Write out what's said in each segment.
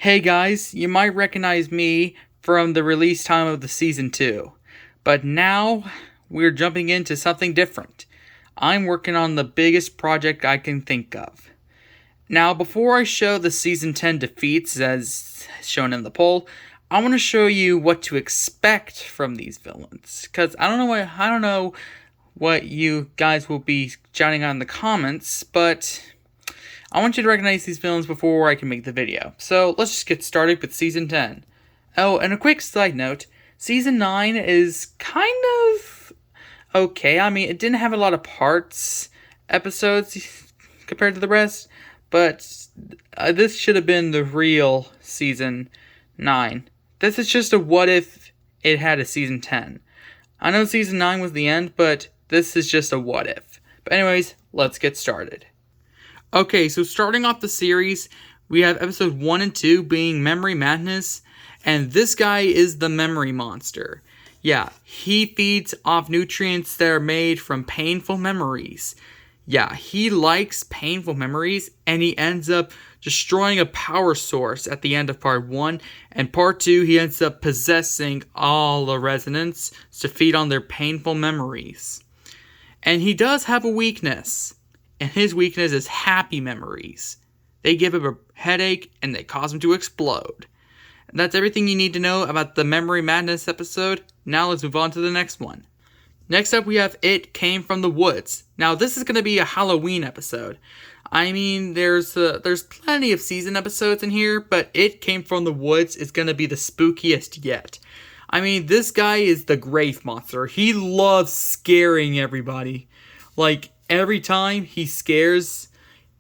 Hey guys, you might recognize me from the release time of the season 2, but now we're jumping into something different. I'm working on the biggest project I can think of. Now, before I show the season 10 defeats as shown in the poll, I want to show you what to expect from these villains, because I don't know what you guys will be shouting out in the comments, but I want you to recognize these villains before I can make the video. So let's just get started with Season 10. Oh, and a quick side note, Season 9 is kind of okay. I mean, it didn't have a lot of episodes compared to the rest, but this should have been the real Season 9. This is just a what if it had a Season 10. I know Season 9 was the end, but this is just a what if. But anyways, let's get started. Okay, so starting off the series, we have episode 1 and 2 being Memory Madness, and this guy is the memory monster. Yeah, he feeds off nutrients that are made from painful memories. Yeah, he likes painful memories, and he ends up destroying a power source at the end of part 1, and part 2 he ends up possessing all the residents to feed on their painful memories. And he does have a weakness. And his weakness is happy memories. They give him a headache and they cause him to explode. And that's everything you need to know about the Memory Madness episode. Now let's move on to the next one. Next up we have It Came from the Woods. Now this is going to be a Halloween episode. I mean, there's plenty of season episodes in here, but It Came from the Woods is going to be the spookiest yet. I mean, this guy is the grave monster. He loves scaring everybody. Like, every time he scares,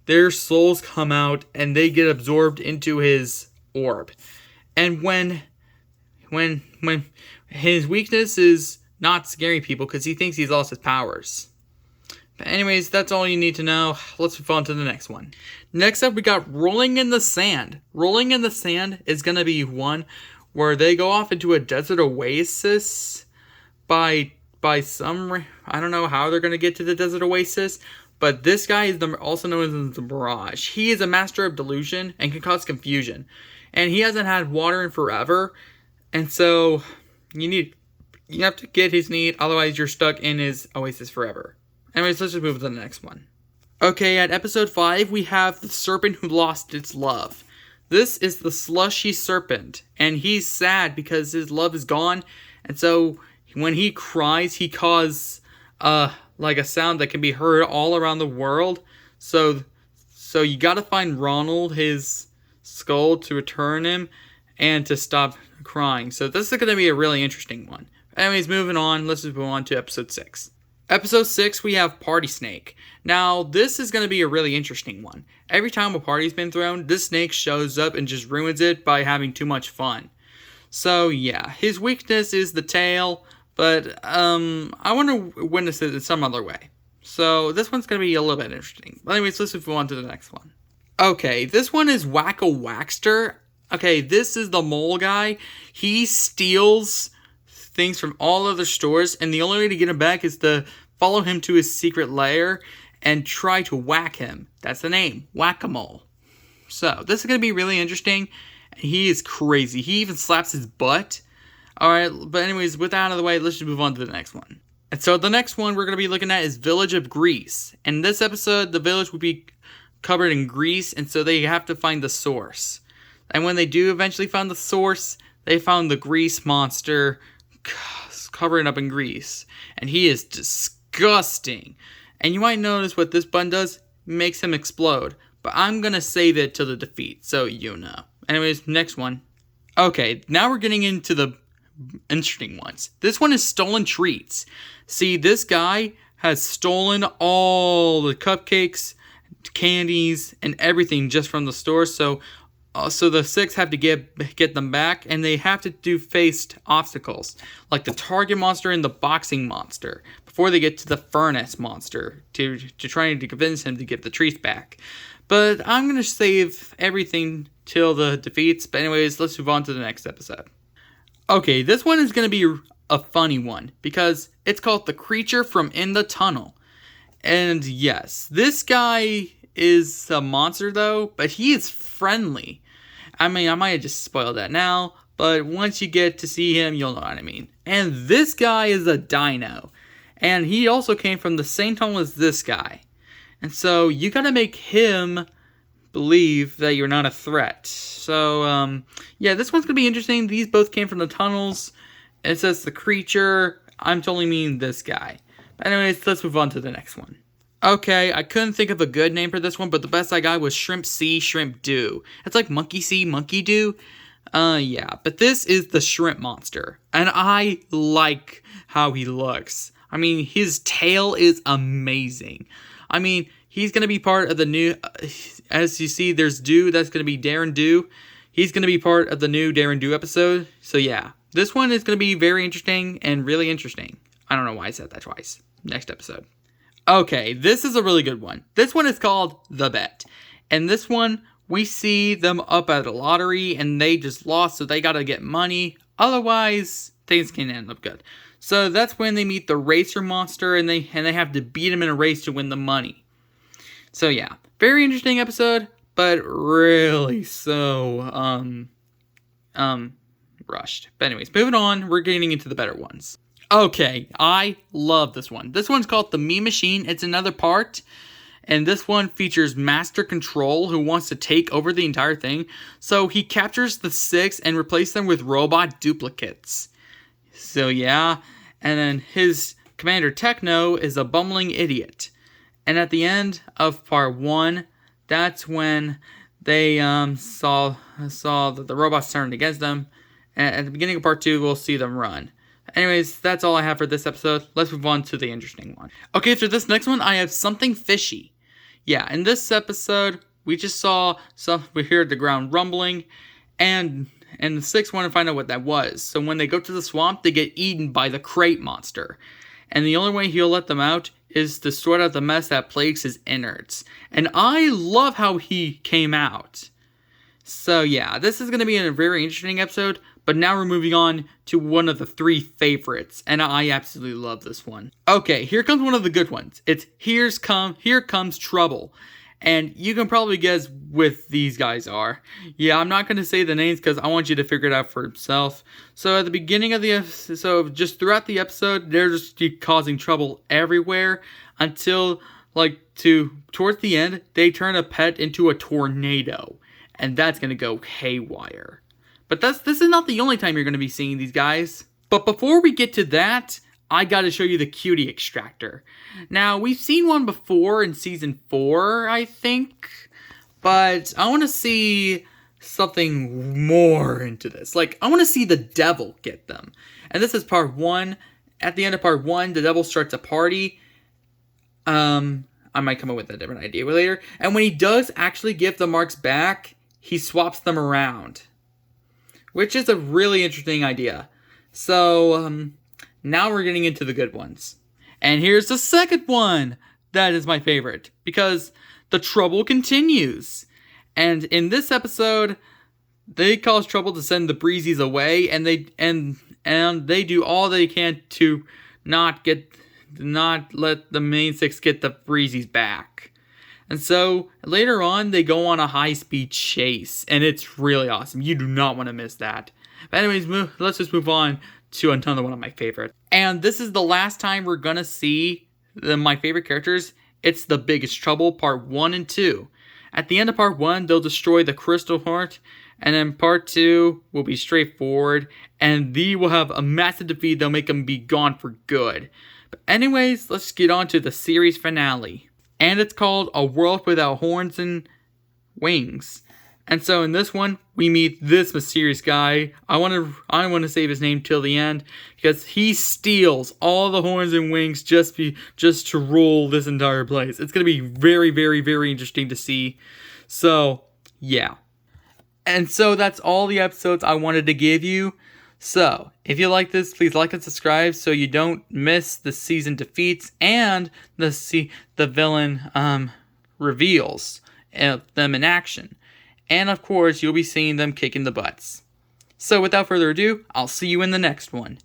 their souls come out and they get absorbed into his orb. And when his weakness is not scaring people because he thinks he's lost his powers. But anyways, that's all you need to know. Let's move on to the next one. Next up, we got Rolling in the Sand. Rolling in the Sand is going to be one where they go off into a desert oasis by some, I don't know how they're going to get to the desert oasis, but this guy is also known as the Mirage. He is a master of delusion and can cause confusion. And he hasn't had water in forever, and so you have to get his need, otherwise you're stuck in his oasis forever. Anyways, let's just move to the next one. Okay, at episode 5, we have the serpent who lost its love. This is the slushy serpent, and he's sad because his love is gone, and so when he cries, he causes like a sound that can be heard all around the world. So you gotta find Ronald, his skull, to return him and to stop crying. So this is gonna be a really interesting one. Anyways, moving on, let's just move on to episode 6. Episode 6, we have Party Snake. Now, this is gonna be a really interesting one. Every time a party's been thrown, this snake shows up and just ruins it by having too much fun. So yeah, his weakness is the tail, but I want to witness it in some other way. So this one's going to be a little bit interesting. But anyways, let's move on to the next one. Okay, this one is Whack-A-Waxter. Okay, this is the mole guy. He steals things from all other stores, and the only way to get him back is to follow him to his secret lair and try to whack him. That's the name, Whack-A-Mole. So this is going to be really interesting. He is crazy. He even slaps his butt. Alright, but anyways, with that out of the way, let's just move on to the next one. And so the next one we're going to be looking at is Village of Grease. In this episode, the village will be covered in grease, and so they have to find the source. And when they do eventually find the source, they found the grease monster covered up in grease. And he is disgusting. And you might notice what this button does, makes him explode. But I'm going to save it till the defeat, so you know. Anyways, next one. Okay, now we're getting into the interesting ones. This one is Stolen Treats. See, this guy has stolen all the cupcakes, candies, and everything just from the store. So the 6 have to get them back, and they have to face obstacles like the target monster and the boxing monster before they get to the furnace monster to try to convince him to give the treats back. But I'm gonna save everything till the defeats. But anyways, let's move on to the next episode. Okay, this one is going to be a funny one because it's called The Creature from in the Tunnel. And yes, this guy is a monster though, but he is friendly. I mean, I might have just spoiled that now, but once you get to see him, you'll know what I mean. And this guy is a dino. And he also came from the same tunnel as this guy. And so you gotta make him believe that you're not a threat. So, yeah, this one's gonna be interesting. These both came from the tunnels. It says the creature. I'm totally meaning this guy. But anyways, let's move on to the next one. Okay, I couldn't think of a good name for this one, but the best I got was Shrimp See, Shrimp Do. It's like Monkey See, Monkey Do. Yeah, but this is the shrimp monster. And I like how he looks. I mean, his tail is amazing. I mean, he's going to be part of the new, as you see, there's Do, that's going to be Darren Do. He's going to be part of the new Darren Do episode. So yeah, this one is going to be very interesting and really interesting. I don't know why I said that twice. Next episode. Okay, this is a really good one. This one is called The Bet. And this one, we see them up at a lottery and they just lost, so they got to get money. Otherwise, things can end up good. So that's when they meet the racer monster and they have to beat him in a race to win the money. So yeah, very interesting episode, but really so rushed. But anyways, moving on, we're getting into the better ones. Okay, I love this one. This one's called The Meme Machine. It's another part. And this one features Master Control, who wants to take over the entire thing. So he captures the 6 and replaces them with robot duplicates. So yeah, and then his Commander Techno is a bumbling idiot. And at the end of part 1, that's when they saw that the robots turned against them. And at the beginning of part 2, we'll see them run. Anyways, that's all I have for this episode. Let's move on to the interesting one. Okay, for this next one, I have Something Fishy. Yeah, in this episode, we just saw we heard the ground rumbling, and the 6 want to find out what that was. So when they go to the swamp, they get eaten by the crate monster. And the only way he'll let them out is to sort out the mess that plagues his innards. And I love how he came out. So yeah, this is going to be a very interesting episode. But now we're moving on to one of the 3 favorites, and I absolutely love this one. Okay, here comes one of the good ones. It's Here Comes Trouble. And you can probably guess what these guys are. Yeah, I'm not going to say the names because I want you to figure it out for yourself. So at the beginning of the episode, so just throughout the episode, they're just causing trouble everywhere until, towards the end, they turn a pet into a tornado. And that's going to go haywire. But this is not the only time you're going to be seeing these guys. But before we get to that, I got to show you the Cutie Extractor. Now, we've seen one before in Season 4, I think. But I want to see something more into this. I want to see the devil get them. And this is part 1. At the end of part 1, the devil starts a party. I might come up with a different idea later. And when he does actually give the marks back, he swaps them around. Which is a really interesting idea. So, now we're getting into the good ones. And here's the second one that is my favorite. Because the trouble continues. And in this episode, they cause trouble to send the Breezies away. And they do all they can to not let the main 6 get the Breezies back. And so, later on, they go on a high-speed chase. And it's really awesome. You do not want to miss that. But anyways, let's just move on to another one of my favorites. And this is the last time we're going to see my favorite characters. It's The Biggest Trouble, part 1 and 2. At the end of part 1, they'll destroy the Crystal Heart. And then part 2 will be straightforward. And they will have a massive defeat. They'll make them be gone for good. But anyways, let's get on to the series finale. And it's called A World Without Horns and Wings. And so in this one, we meet this mysterious guy. I want to save his name till the end because he steals all the horns and wings just to rule this entire place. It's going to be very, very, very interesting to see. So, yeah. And so that's all the episodes I wanted to give you. So, if you like this, please like and subscribe so you don't miss the season defeats and the villain reveals of them in action. And of course, you'll be seeing them kicking the butts. So without further ado, I'll see you in the next one.